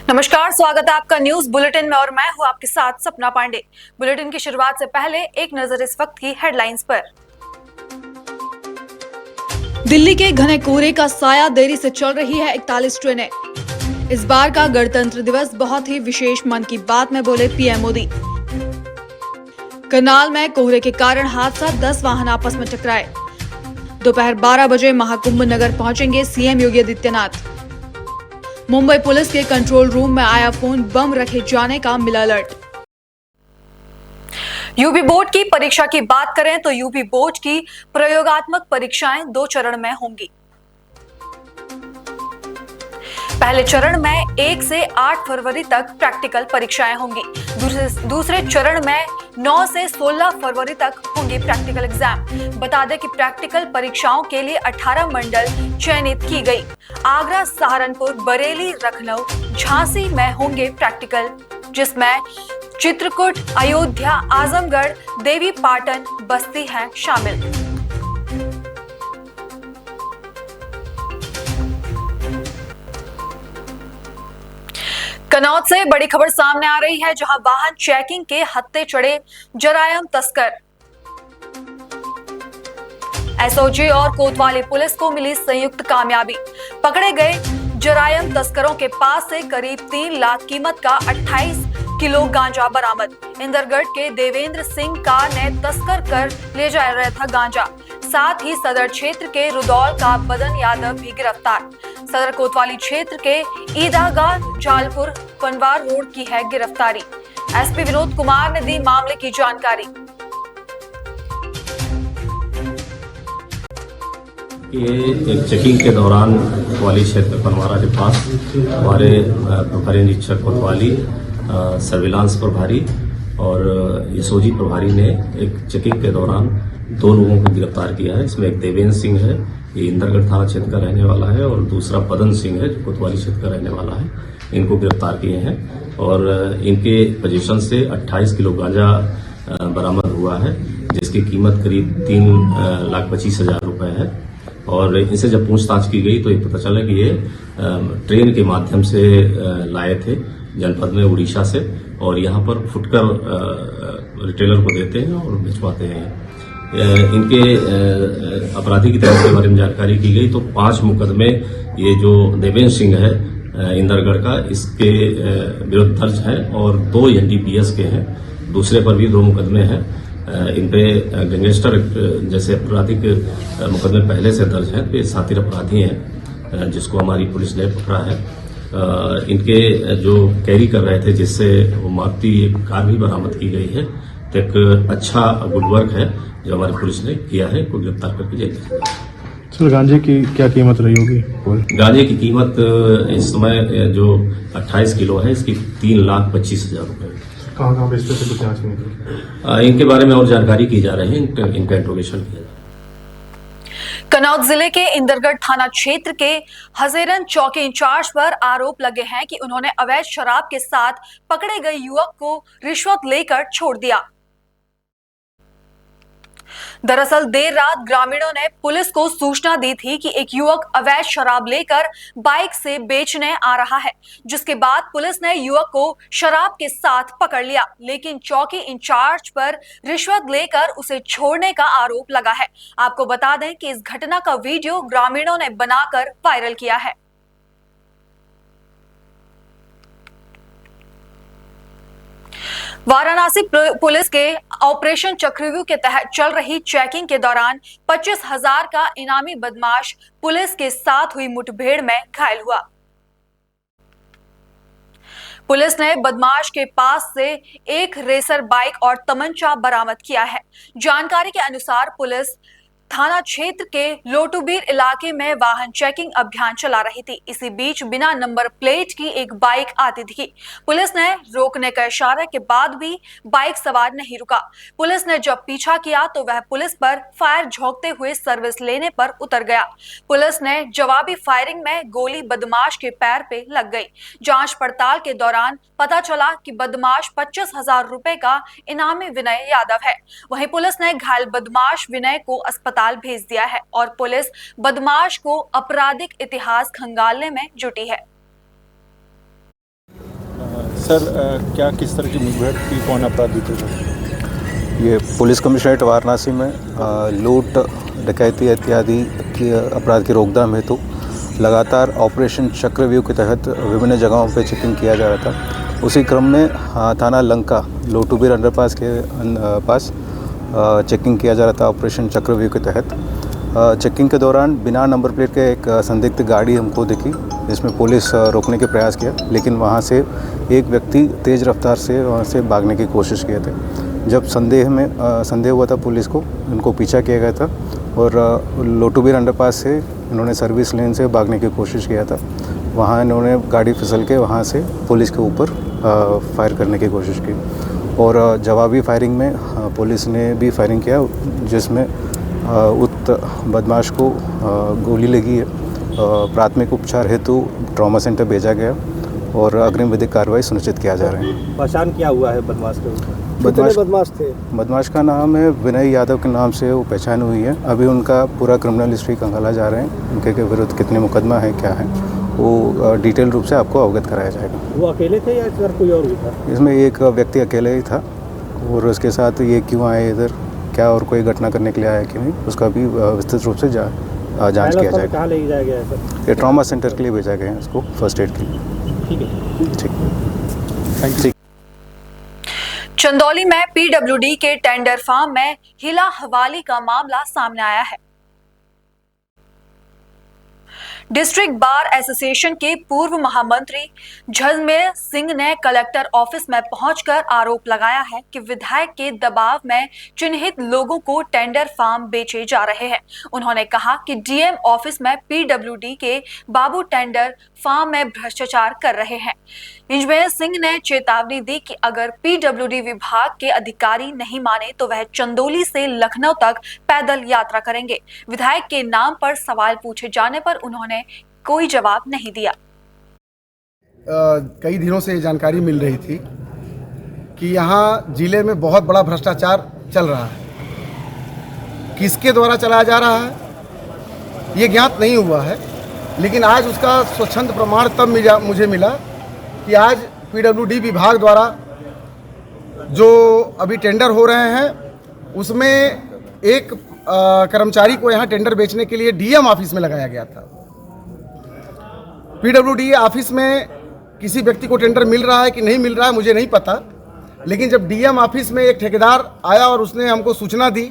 नमस्कार, स्वागत है आपका न्यूज बुलेटिन में और मैं हूं आपके साथ सपना पांडे। बुलेटिन की शुरुआत से पहले एक नजर इस वक्त की हेडलाइंस पर। दिल्ली के घने कोहरे का साया, देरी से चल रही है 41 ट्रेनें। इस बार का गणतंत्र दिवस बहुत ही विशेष, मन की बात में बोले पीएम मोदी। करनाल में कोहरे के कारण हादसा, 10 वाहन आपस में टकराए। दोपहर 12 बजे महाकुंभ नगर पहुंचेंगे सीएम योगी आदित्यनाथ। मुंबई पुलिस के कंट्रोल रूम में आया फोन, बम रखे जाने का मिला अलर्ट। यूपी बोर्ड की परीक्षा की बात करें तो यूपी बोर्ड की प्रयोगात्मक परीक्षाएं 2 चरण में होंगी। पहले चरण में 1 से 8 फरवरी तक प्रैक्टिकल परीक्षाएं होंगी। दूसरे चरण में 9 से 16 फरवरी तक होंगे प्रैक्टिकल एग्जाम। बता दें कि प्रैक्टिकल परीक्षाओं के लिए 18 मंडल चयनित की गई। आगरा, सहारनपुर, बरेली, लखनऊ, झांसी में होंगे प्रैक्टिकल, जिसमें चित्रकूट, अयोध्या, आजमगढ़, देवी पाटन, बस्ती हैं शामिल। कनौज से बड़ी खबर सामने आ रही है, जहां वाहन चेकिंग के हत्थे चढ़े जरायम तस्कर। एसओजी और कोतवाली पुलिस को मिली संयुक्त कामयाबी। पकड़े गए जरायम तस्करों के पास से करीब 3 लाख कीमत का 28 किलो गांजा बरामद। इंदरगढ़ के देवेंद्र सिंह कार ने तस्कर कर ले जा रहा था गांजा। साथ ही सदर क्षेत्र के रुदौल का बदन यादव भी गिरफ्तार। सदर कोतवाली क्षेत्र के ईदागाह, जालपुर, पनवार रोड की है गिरफ्तारी। एसपी विनोद कुमार ने दी मामले की जानकारी। ये एक चेकिंग के दौरान कोतवाली क्षेत्र पनवारा के पास हमारे प्रभारी निरीक्षक कोतवाली, सर्विलांस प्रभारी और एसओजी प्रभारी ने एक चेकिंग के दौरान 2 लोगों को गिरफ्तार किया है। इसमें एक देवेंद्र सिंह है, ये इंदरगढ़ थाना क्षेत्र का रहने वाला है, और दूसरा पदन सिंह है जो कोतवाली क्षेत्र का रहने वाला है। इनको गिरफ्तार किए हैं और इनके पोजीशन से 28 किलो गांजा बरामद हुआ है, जिसकी कीमत करीब 3,25,000 रुपए है। और इनसे जब पूछताछ की गई तो ये पता चला कि ये ट्रेन के माध्यम से लाए थे जनपद में उड़ीसा से, और यहाँ पर फुटकर रिटेलर को देते हैं और भिजवाते हैं। इनके अपराधी की तरफ के बारे में जानकारी की गई तो 5 मुकदमे ये जो देवेंद्र सिंह है इंदरगढ़ का, इसके विरुद्ध दर्ज है और 2 एनडीपीएस के हैं। दूसरे पर भी 2 मुकदमे हैं। इन पे गैंगस्टर जैसे आपराधिक मुकदमे पहले से दर्ज हैं, तो ये सातिर अपराधी हैं जिसको हमारी पुलिस ने पकड़ा है। इनके जो कैरी कर रहे थे, जिससे वो मारुति कार भी बरामद की गई है। तो एक अच्छा गुड वर्क है जो हमारी पुलिस ने किया है, को गिरफ्तार करके जेल भेजा। सर, गांजे की क्या कीमत रही होगी? गांजे की कीमत इस समय जो 28 किलो है, इसकी 3,25,000 रुपए। कहाँ बेचते थे, कुछ जांच नहीं? इनके बारे में और जानकारी की जा रही है, इनका इंट्रोगेशन किया जा रहा है। कनौज जिले के इंदरगढ़ थाना क्षेत्र के हजेरन चौकी इंचार्ज पर आरोप लगे हैं कि उन्होंने अवैध शराब के साथ पकड़े गए युवक को रिश्वत लेकर छोड़ दिया। दरअसल देर रात ग्रामीणों ने पुलिस को सूचना दी थी कि एक युवक अवैध शराब लेकर बाइक से बेचने आ रहा है, जिसके बाद पुलिस ने युवक को शराब के साथ पकड़ लिया, लेकिन चौकी इंचार्ज पर रिश्वत लेकर उसे छोड़ने का आरोप लगा है। आपको बता दें कि इस घटना का वीडियो ग्रामीणों ने बनाकर वायरल किया है। वाराणसी पुलिस के ऑपरेशन चक्रव्यूह के तहत चल रही चेकिंग के दौरान 25,000 का इनामी बदमाश पुलिस के साथ हुई मुठभेड़ में घायल हुआ। पुलिस ने बदमाश के पास से एक रेसर बाइक और तमंचा बरामद किया है। जानकारी के अनुसार पुलिस थाना क्षेत्र के लोटूबीर इलाके में वाहन चेकिंग अभियान चला रही थी। इसी बीच बिना नंबर प्लेट की एक बाइक आती थी। पुलिस ने रोकने का इशारा के बाद भी बाइक सवार नहीं रुका। पुलिस ने जब पीछा किया तो वह पुलिस पर फायर झोंकते हुए सर्विस लेने पर उतर गया। पुलिस ने जवाबी फायरिंग में गोली बदमाश के पैर पे लग गई। जांच पड़ताल के दौरान पता चला कि बदमाश 25,000 रुपए का इनामी विनय यादव है। वहीं पुलिस ने घायल बदमाश विनय को अस्पताल भेज दिया है और पुलिस बदमाश को आपराधिक इतिहास खंगालने में जुटी है। सर क्या किस तरह की मुठभेड़ की, कौन अपराधी थे? ये पुलिस कमिश्नरेट वाराणसी में लूट, डकैती इत्यादि की अपराध की रोकथाम हेतु लगातार ऑपरेशन चक्रव्यूह के तहत विभिन्न जगहों पर चेकिंग किया जा रहा था। उसी क्रम में थाना लंका लोटूबीर अंडरपास के पास चेकिंग किया जा रहा था ऑपरेशन चक्रव्यूह के तहत। चेकिंग के दौरान बिना नंबर प्लेट के एक संदिग्ध गाड़ी हमको दिखी, जिसमें पुलिस रोकने के प्रयास किया, लेकिन वहां से एक व्यक्ति तेज़ रफ्तार से वहां से भागने की कोशिश किए थे। जब संदेह हुआ था पुलिस को, उनको पीछा किया गया था और लोटूबीर अंडरपास से इन्होंने सर्विस लेन से भागने की कोशिश किया था। वहाँ इन्होंने गाड़ी फिसल के वहाँ से पुलिस के ऊपर फायर करने की कोशिश की और जवाबी फायरिंग में पुलिस ने भी फायरिंग किया, जिसमें उक्त बदमाश को गोली लगी है। प्राथमिक उपचार हेतु ट्रॉमा सेंटर भेजा गया और अग्रिम विधिक कार्रवाई सुनिश्चित किया जा रहा है। पहचान क्या हुआ है बदमाश के? बदमाश थे? बदमाश का नाम है विनय यादव के नाम से वो पहचान हुई है। अभी उनका पूरा क्रिमिनल हिस्ट्री खंगाला जा रहे हैं, उनके के विरुद्ध कितने मुकदमा है, क्या है, वो डिटेल रूप से आपको अवगत कराया जाएगा। वो अकेले थे या इधर कोई और भी था? इसमें एक व्यक्ति अकेले ही था और उसके साथ ये क्यों आए इधर, क्या और कोई घटना करने के लिए आया कि नहीं, उसका भी विस्तृत रूप से जांच किया जाएगा। कहाँ ले जाया गया है सर? ये ट्रॉमा सेंटर के लिए भेजा गया है, इसको फर्स्ट एड के लिए। ठीक है, थैंक यू। चंदौली में पीडब्ल्यूडी के टेंडर फार्म में हिला हवाली का मामला सामने आया है। डिस्ट्रिक्ट बार एसोसिएशन के पूर्व महामंत्री झलमेर सिंह ने कलेक्टर ऑफिस में पहुंचकर आरोप लगाया है कि विधायक के दबाव में चिन्हित लोगों को टेंडर फार्म बेचे जा रहे हैं। उन्होंने कहा कि डीएम ऑफिस में पीडब्ल्यूडी के बाबू टेंडर फार्म में भ्रष्टाचार कर रहे हैं। इंजीनियर सिंह ने चेतावनी दी कि अगर पीडब्ल्यूडी विभाग के अधिकारी नहीं माने तो वह चंदौली से लखनऊ तक पैदल यात्रा करेंगे। विधायक के नाम पर सवाल पूछे जाने पर उन्होंने कोई जवाब नहीं दिया। कई दिनों से ये जानकारी मिल रही थी कि यहाँ जिले में बहुत बड़ा भ्रष्टाचार चल रहा है। किसके द्वारा चलाया जा रहा है ये ज्ञात नहीं हुआ है, लेकिन आज उसका स्वच्छंद प्रमाण तब मुझे मिला कि आज पीडब्ल्यूडी विभाग द्वारा जो अभी टेंडर हो रहे हैं उसमें एक कर्मचारी को यहाँ टेंडर बेचने के लिए डीएम ऑफिस में लगाया गया था। पीडब्ल्यूडी ऑफिस में किसी व्यक्ति को टेंडर मिल रहा है कि नहीं मिल रहा है मुझे नहीं पता, लेकिन जब डीएम ऑफिस में एक ठेकेदार आया और उसने हमको सूचना दी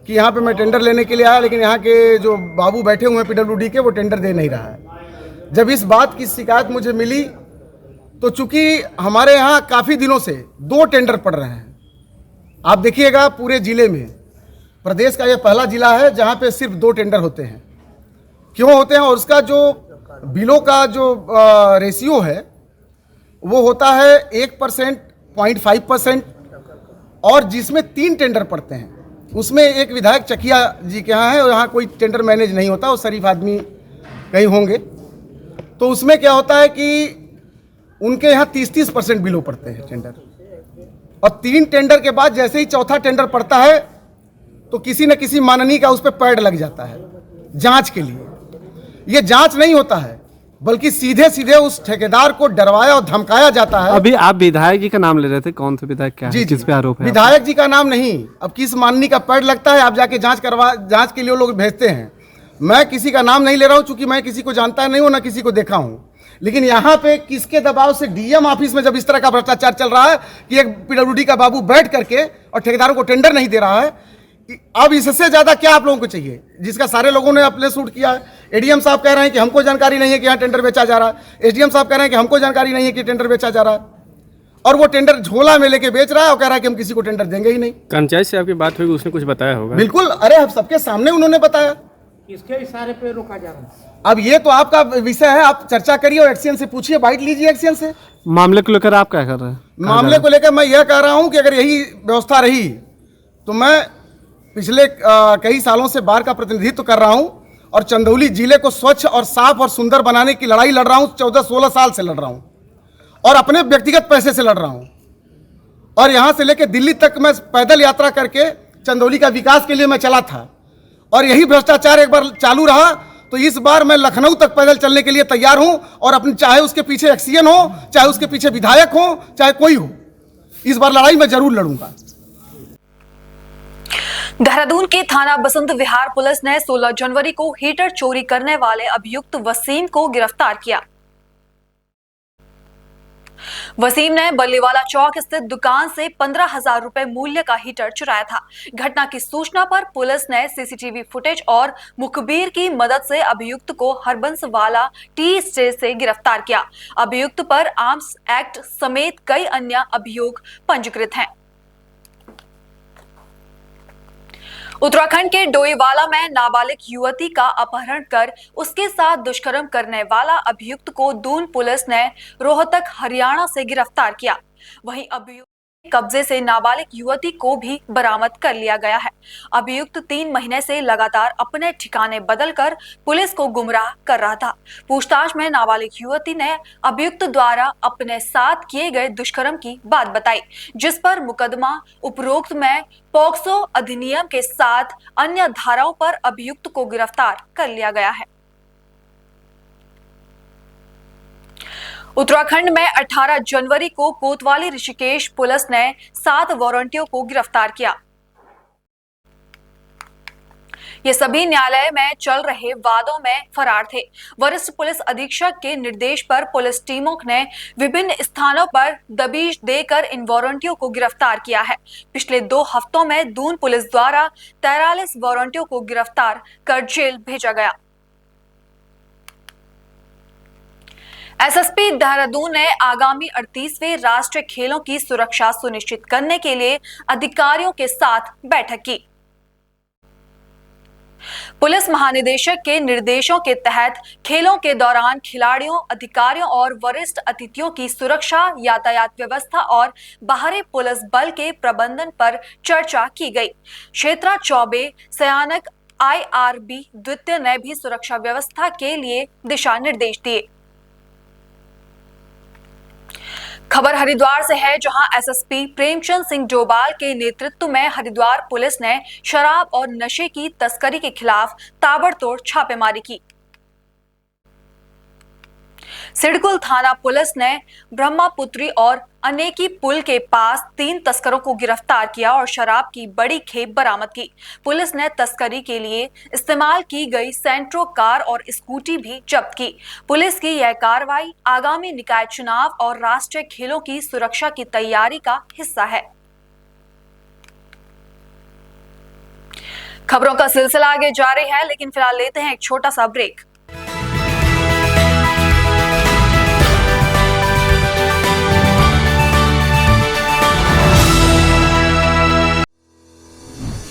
कि यहाँ पे मैं टेंडर लेने के लिए आया, लेकिन यहाँ के जो बाबू बैठे हुए हैं पीडब्ल्यूडी के, वो टेंडर दे नहीं रहा है। जब इस बात की शिकायत मुझे मिली तो चूंकि हमारे यहाँ काफ़ी दिनों से 2 टेंडर पड़ रहे हैं, आप देखिएगा पूरे ज़िले में प्रदेश का ये पहला ज़िला है जहाँ पे सिर्फ 2 टेंडर होते हैं। क्यों होते हैं? और उसका जो बिलों का जो रेशियो है वो होता है 1%, 0.5%, और जिसमें 3 टेंडर पड़ते हैं उसमें एक विधायक चकिया जी के यहाँ है और यहाँ कोई टेंडर मैनेज नहीं होता, वो शरीफ आदमी कहीं होंगे। तो उसमें क्या होता है कि उनके यहाँ 30% बिलो पड़ते हैं टेंडर, और 3 टेंडर के बाद जैसे ही चौथा टेंडर पड़ता है तो किसी न किसी माननीय का उस पर पैड लग जाता है जांच के लिए। ये जांच नहीं होता है, बल्कि सीधे सीधे उस ठेकेदार को डरवाया और धमकाया जाता है। अभी आप विधायक जी का नाम ले रहे थे, कौन से विधायक, क्या है, किस पे आरोप है? विधायक जी का नाम नहीं, अब किस माननीय का पैड लगता है आप जाके जांच के लिए लोग भेजते हैं। मैं किसी का नाम नहीं ले रहा हूं, चूंकि मैं किसी को जानता नहीं हूं ना किसी को देखा हूं, लेकिन यहाँ पे किसके दबाव से डीएम ऑफिस में जब इस तरह का भ्रष्टाचार चल रहा है कि एक पीडब्ल्यूडी का बाबू बैठ करके और ठेकेदारों को टेंडर नहीं दे रहा है, अब इससे ज्यादा क्या आप लोगों को चाहिए, जिसका सारे लोगों ने अपने शूट किया है। एडीएम साहब कह रहे हैं कि हमको जानकारी नहीं है कि यहाँ टेंडर बेचा जा रहा है, एसडीएम साहब कह रहे हैं कि हमको जानकारी नहीं है कि टेंडर बेचा जा रहा है, और वो टेंडर झोला में लेके बेच रहा है और कह रहा है कि हम किसी को टेंडर देंगे ही नहीं। पंचायत से आपकी बात हुई, उसने कुछ बताया होगा? बिल्कुल, अरे अब सबके सामने उन्होंने बताया। किसके इशारे पे रोका जा रहा है? अब ये तो आपका विषय है, आप चर्चा करिए और एक्सीएन से पूछिए, बाइट लीजिए एक्सीएन से। मामले को लेकर आप क्या कर रहे हैं? मामले को लेकर मैं यह कह रहा हूं कि अगर यही व्यवस्था रही तो मैं पिछले कई सालों से बार का प्रतिनिधित्व कर रहा हूं और चंदौली जिले को स्वच्छ और साफ और सुंदर बनाने की लड़ाई लड़ रहा हूं। 14-16 साल से लड़ रहा हूं और अपने व्यक्तिगत पैसे से लड़ रहा हूं, और यहां से लेकर दिल्ली तक मैं पैदल यात्रा करके चंदौली का विकास के लिए मैं चला था। और यही भ्रष्टाचार एक बार चालू रहा तो इस बार मैं लखनऊ तक पैदल चलने के लिए तैयार हूं और अपनी चाहे उसके पीछे एक्सीएन हो, चाहे उसके पीछे विधायक हो, चाहे कोई हो, इस बार लड़ाई मैं जरूर लड़ूंगा। देहरादून के थाना बसंत विहार पुलिस ने 16 जनवरी को हीटर चोरी करने वाले अभियुक्त वसीम को गिरफ्तार किया। वसीम ने बल्लीवाला चौक स्थित दुकान से 15,000 रुपए मूल्य का हीटर चुराया था। घटना की सूचना पर पुलिस ने सीसीटीवी फुटेज और मुखबिर की मदद से अभियुक्त को हरबंसवाला टी स्टेट से गिरफ्तार किया। अभियुक्त पर आर्म्स एक्ट समेत कई अन्य अभियोग पंजीकृत हैं। उत्तराखंड के डोईवाला में नाबालिग युवती का अपहरण कर उसके साथ दुष्कर्म करने वाला अभियुक्त को दून पुलिस ने रोहतक हरियाणा से गिरफ्तार किया। वहीं अभियुक्त कब्जे से नाबालिग युवती को भी बरामद कर लिया गया है। अभियुक्त 3 महीने से लगातार अपने ठिकाने बदलकर पुलिस को गुमराह कर रहा था। पूछताछ में नाबालिग युवती ने अभियुक्त द्वारा अपने साथ किए गए दुष्कर्म की बात बताई, जिस पर मुकदमा उपरोक्त में पॉक्सो अधिनियम के साथ अन्य धाराओं पर अभियुक्त को गिरफ्तार कर लिया गया है। उत्तराखंड में 18 जनवरी को कोतवाली ऋषिकेश पुलिस ने 7 वारंटियों को गिरफ्तार किया। ये सभी न्यायालय में चल रहे वादों में फरार थे। वरिष्ठ पुलिस अधीक्षक के निर्देश पर पुलिस टीमों ने विभिन्न स्थानों पर दबिश देकर इन वारंटियों को गिरफ्तार किया है। पिछले 2 हफ्तों में दून पुलिस द्वारा 43 वारंटियों को गिरफ्तार कर जेल भेजा गया। एसएसपी देहरादून ने आगामी 38वें राष्ट्रीय खेलों की सुरक्षा सुनिश्चित करने के लिए अधिकारियों के साथ बैठक की। पुलिस महानिदेशक के निर्देशों के तहत खेलों के दौरान खिलाड़ियों, अधिकारियों और वरिष्ठ अतिथियों की सुरक्षा, यातायात व्यवस्था और बाहरी पुलिस बल के प्रबंधन पर चर्चा की गई। क्षेत्रा चौबे, सयानक IRB द्वितीय ने भी सुरक्षा व्यवस्था के लिए दिशा निर्देश दिए। खबर हरिद्वार से है, जहां एसएसपी प्रेमचंद सिंह डोभाल के नेतृत्व में हरिद्वार पुलिस ने शराब और नशे की तस्करी के खिलाफ ताबड़तोड़ छापेमारी की। सिडकुल थाना पुलिस ने ब्रह्मपुत्री और अनेकी पुल के पास 3 तस्करों को गिरफ्तार किया और शराब की बड़ी खेप बरामद की। पुलिस ने तस्करी के लिए इस्तेमाल की गई सेंट्रो कार और स्कूटी भी जब्त की। पुलिस की यह कार्रवाई आगामी निकाय चुनाव और राष्ट्रीय खेलों की सुरक्षा की तैयारी का हिस्सा है। खबरों का सिलसिला आगे जारी है, लेकिन फिलहाल लेते हैं एक छोटा सा ब्रेक।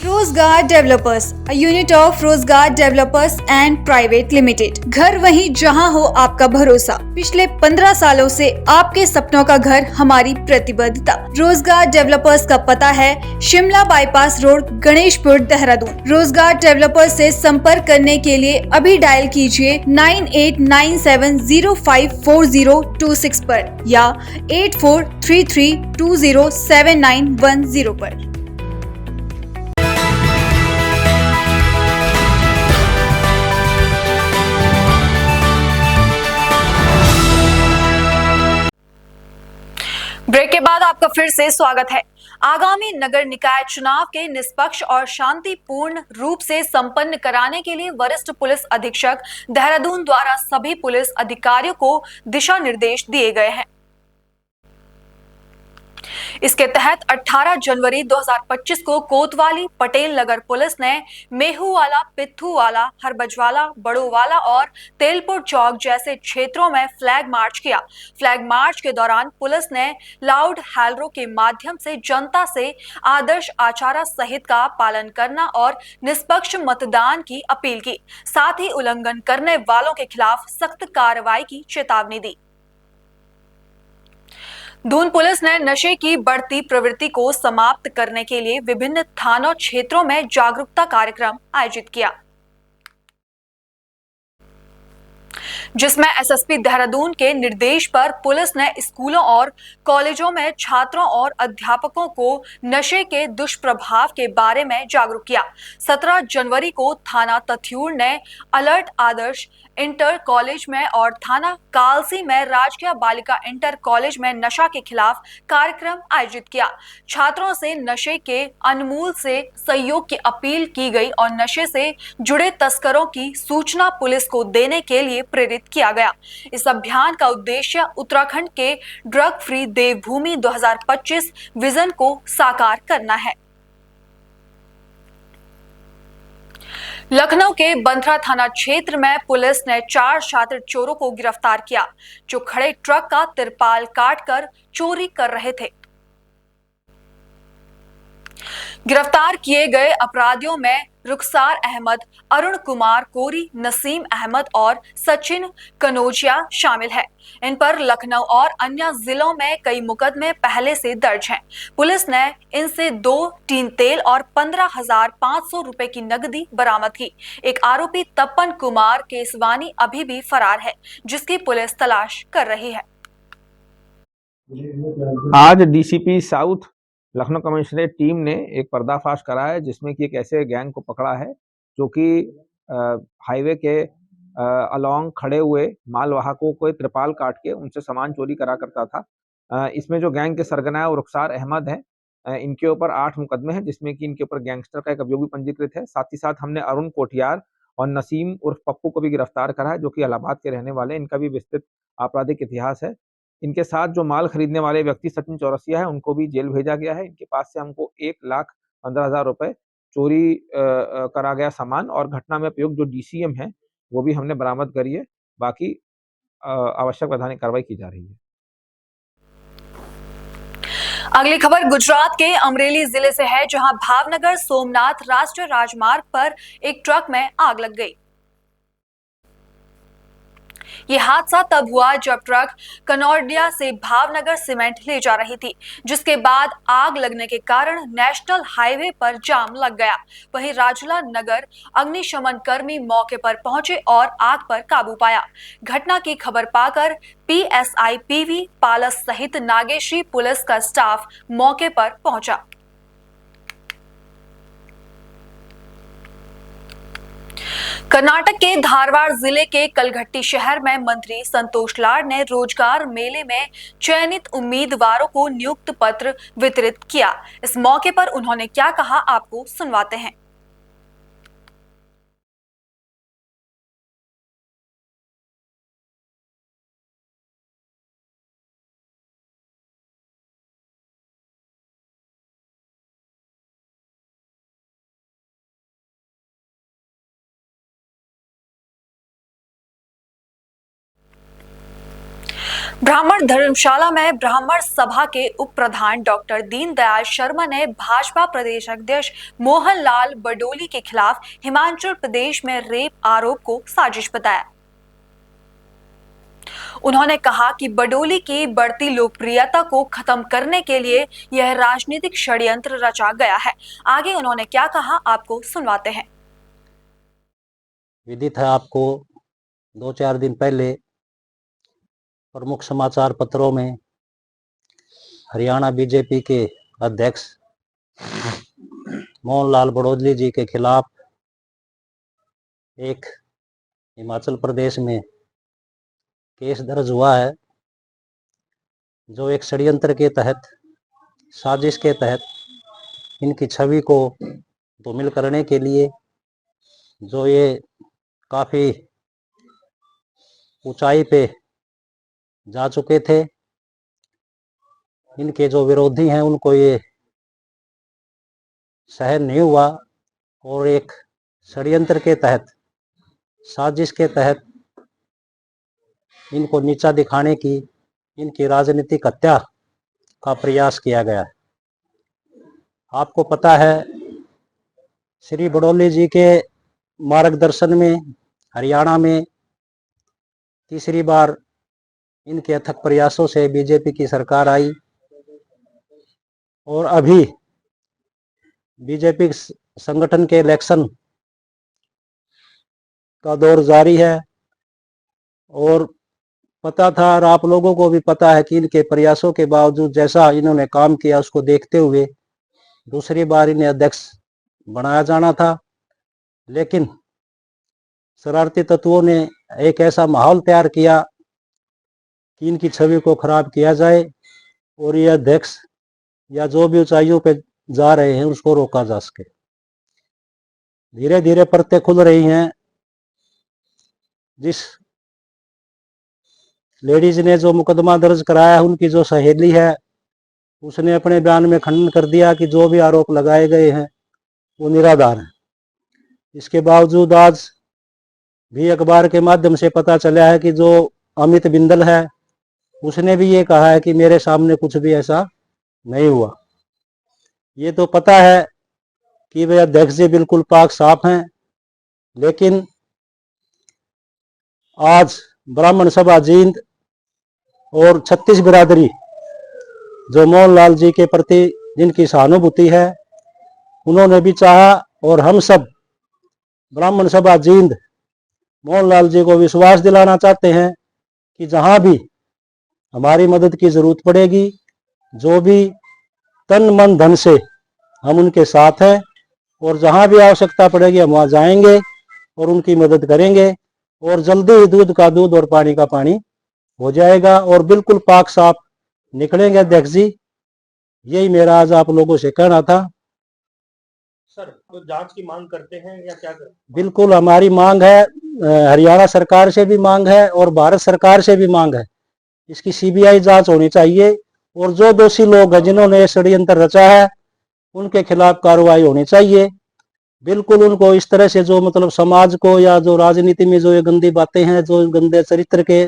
रोजगार डेवलपर्स, a unit of रोजगार डेवलपर्स एंड प्राइवेट लिमिटेड। घर वहीं जहां हो आपका भरोसा। पिछले 15 सालों से आपके सपनों का घर हमारी प्रतिबद्धता। रोजगार डेवलपर्स का पता है शिमला बाईपास रोड, गणेशपुर, देहरादून। रोजगार डेवलपर्स से संपर्क करने के लिए अभी डायल कीजिए 9897054026 पर या 8433207910 पर। ब्रेक के बाद आपका फिर से स्वागत है। आगामी नगर निकाय चुनाव के निष्पक्ष और शांतिपूर्ण रूप से संपन्न कराने के लिए वरिष्ठ पुलिस अधीक्षक देहरादून द्वारा सभी पुलिस अधिकारियों को दिशा निर्देश दिए गए हैं। इसके तहत 18 जनवरी 2025 को कोतवाली, पटेल नगर पुलिस ने मेहूवाला, पिथूवाला, हरबजवाला, बड़ोवाला और तेलपुर चौक जैसे क्षेत्रों में फ्लैग मार्च किया। फ्लैग मार्च के दौरान पुलिस ने लाउड हैलरो के माध्यम से जनता से आदर्श आचार संहिता का पालन करना और निष्पक्ष मतदान की अपील की। साथ ही उल्लंघन करने वालों के खिलाफ सख्त कार्रवाई की चेतावनी दी। दून पुलिस ने नशे की बढ़ती प्रवृत्ति को समाप्त करने के लिए विभिन्न थानों क्षेत्रों में जागरूकता कार्यक्रम आयोजित किया। जिसमें एसएसपी देहरादून के निर्देश पर पुलिस ने स्कूलों और कॉलेजों में छात्रों और अध्यापकों को नशे के दुष्प्रभाव के बारे में जागरूक किया। 17 जनवरी को थाना तथ्यूर ने अलर्ट आदर्श इंटर कॉलेज में और थाना कालसी में राजकीय बालिका इंटर कॉलेज में नशा के खिलाफ कार्यक्रम आयोजित किया। छात्रों से नशे के उन्मूलन से सहयोग की अपील की गई और नशे से जुड़े तस्करों की सूचना पुलिस को देने के लिए प्रेरित किया गया। इस अभियान का उद्देश्य उत्तराखंड के ड्रग फ्री देवभूमि 2025 विजन को साकार करना है। लखनऊ के बंथरा थाना क्षेत्र में पुलिस ने 4 शातिर चोरों को गिरफ्तार किया, जो खड़े ट्रक का तिरपाल काटकर चोरी कर रहे थे। गिरफ्तार किए गए अपराधियों में रुखसार अहमद, अरुण कुमार कोरी, नसीम अहमद और सचिन कनौजिया शामिल है। इन पर लखनऊ और अन्य जिलों में कई मुकदमे पहले से दर्ज हैं। पुलिस ने इनसे 2 टीन तेल और 15,500 रुपए की नकदी बरामद की। एक आरोपी तपन कुमार केसवानी अभी भी फरार है, जिसकी पुलिस तलाश कर रही है। आज DCP south Lucknow commissionerate team ने एक पर्दाफाश करा है, जिसमें कि एक ऐसे गैंग को पकड़ा है जो कि हाईवे के अलोंग खड़े हुए मालवाहकों को त्रिपाल काट के उनसे सामान चोरी करा करता था। इसमें जो गैंग के सरगना है वो रुखसार अहमद है। इनके ऊपर 8 मुकदमे हैं, जिसमें कि इनके ऊपर गैंगस्टर का एक अभियोग भी पंजीकृत है। साथ ही साथ हमने अरुण कोटियार और नसीम उर्फ पप्पू को भी गिरफ्तार करा है, जो कि इलाहाबाद के रहने वाले। इनका भी विस्तृत आपराधिक इतिहास है। इनके साथ जो माल खरीदने वाले व्यक्ति सचिन चौरसिया है, उनको भी जेल भेजा गया है। इनके पास से हमको 1,15,000 रुपए चोरी करा गया सामान और घटना में उपयुक्त जो डीसीएम है वो भी हमने बरामद करी है। बाकी आवश्यक वैधानिक कार्रवाई की जा रही है। अगली खबर गुजरात के अमरेली जिले से है, जहां भावनगर सोमनाथ राष्ट्रीय राजमार्ग पर एक ट्रक में आग लग गई। ये हादसा तब हुआ जब ट्रक कनौडिया से भावनगर सीमेंट ले जा रही थी, जिसके बाद आग लगने के कारण नेशनल हाईवे पर जाम लग गया। वहीं राजूला नगर अग्निशमन कर्मी मौके पर पहुंचे और आग पर काबू पाया। घटना की खबर पाकर पीएसआई पीवी पालस सहित नागेश्री पुलिस का स्टाफ मौके पर पहुंचा। कर्नाटक के धारवाड़ जिले के कलघट्टी शहर में मंत्री संतोष लाड ने रोजगार मेले में चयनित उम्मीदवारों को नियुक्ति पत्र वितरित किया। इस मौके पर उन्होंने क्या कहा, आपको सुनवाते हैं। ब्राह्मण धर्मशाला में ब्राह्मण सभा के उप प्रधान डॉक्टर दीनदयाल शर्मा ने भाजपा प्रदेश अध्यक्ष मोहनलाल बडोली के खिलाफ हिमाचल प्रदेश में रेप आरोप को साजिश बताया। उन्होंने कहा कि बडोली की बढ़ती लोकप्रियता को खत्म करने के लिए यह राजनीतिक षड्यंत्र रचा गया है। आगे उन्होंने क्या कहा, आपको सुनवाते हैं। विदित है आपको 2-4 दिन पहले प्रमुख समाचार पत्रों में हरियाणा बीजेपी के अध्यक्ष मोहनलाल बडोली जी के खिलाफ एक हिमाचल प्रदेश में केस दर्ज हुआ है, जो एक षड्यंत्र के तहत, साजिश के तहत इनकी छवि को धूमिल करने के लिए, जो ये काफ़ी ऊंचाई पे जा चुके थे, इनके जो विरोधी हैं उनको ये सहन नहीं हुआ और एक षड्यंत्र के तहत, साजिश के तहत इनको नीचा दिखाने की, इनकी राजनीतिक हत्या का प्रयास किया गया। आपको पता है, श्री बडोली जी के मार्गदर्शन में हरियाणा में तीसरी बार इनके अथक प्रयासों से बीजेपी की सरकार आई और अभी बीजेपी संगठन के इलेक्शन का दौर जारी है और पता था, और आप लोगों को भी पता है कि इनके प्रयासों के बावजूद जैसा इन्होंने काम किया उसको देखते हुए दूसरी बार इन्हें अध्यक्ष बनाया जाना था, लेकिन शरारती तत्वों ने एक ऐसा माहौल तैयार किया कि इनकी छवि को खराब किया जाए और ये अध्यक्ष या जो भी ऊंचाइयों पे जा रहे हैं उसको रोका जा सके। धीरे धीरे परतें खुल रही हैं। जिस लेडीज ने जो मुकदमा दर्ज कराया है, उनकी जो सहेली है, उसने अपने बयान में खंडन कर दिया कि जो भी आरोप लगाए गए हैं वो निराधार हैं। इसके बावजूद आज भी अखबार के माध्यम से पता चला है कि जो अमित बिंदल है उसने भी ये कहा है कि मेरे सामने कुछ भी ऐसा नहीं हुआ। ये तो पता है कि वे अध्यक्ष जी बिल्कुल पाक साफ हैं, लेकिन आज ब्राह्मण सभा जींद और छत्तीस बिरादरी जो मोहनलाल जी के प्रति जिनकी सहानुभूति है, उन्होंने भी चाहा और हम सब ब्राह्मण सभा जींद मोहनलाल जी को विश्वास दिलाना चाहते हैं कि जहां भी हमारी मदद की जरूरत पड़ेगी, जो भी तन मन धन से हम उनके साथ हैं और जहां भी आवश्यकता पड़ेगी हम वहां जाएंगे और उनकी मदद करेंगे और जल्दी ही दूध का दूध और पानी का पानी हो जाएगा और बिल्कुल पाक साफ निकलेंगे अध्यक्ष जी। यही मेरा आज आप लोगों से कहना था। सर, तो जांच की मांग करते हैं या क्या करें? बिल्कुल हमारी मांग है, हरियाणा सरकार से भी मांग है और भारत सरकार से भी मांग है, इसकी सीबीआई जांच होनी चाहिए और जो दोषी लोग हैं जिन्होंने ये षड्यंत्र रचा है उनके खिलाफ कार्रवाई होनी चाहिए। बिल्कुल उनको इस तरह से जो मतलब समाज को या जो राजनीति में जो ये गंदी बातें हैं, जो गंदे चरित्र के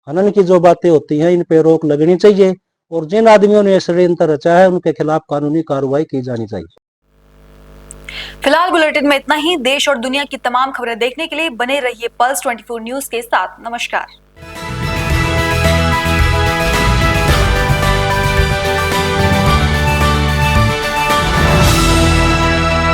हनन की जो बातें होती हैं, इन पे रोक लगनी चाहिए और जिन आदमियों ने षड्यंत्र रचा है उनके खिलाफ कानूनी कार्रवाई की जानी चाहिए। फिलहाल बुलेटिन में इतना ही। देश और दुनिया की तमाम खबरें देखने के लिए बने रहिए पल्स 24 न्यूज के साथ। नमस्कार।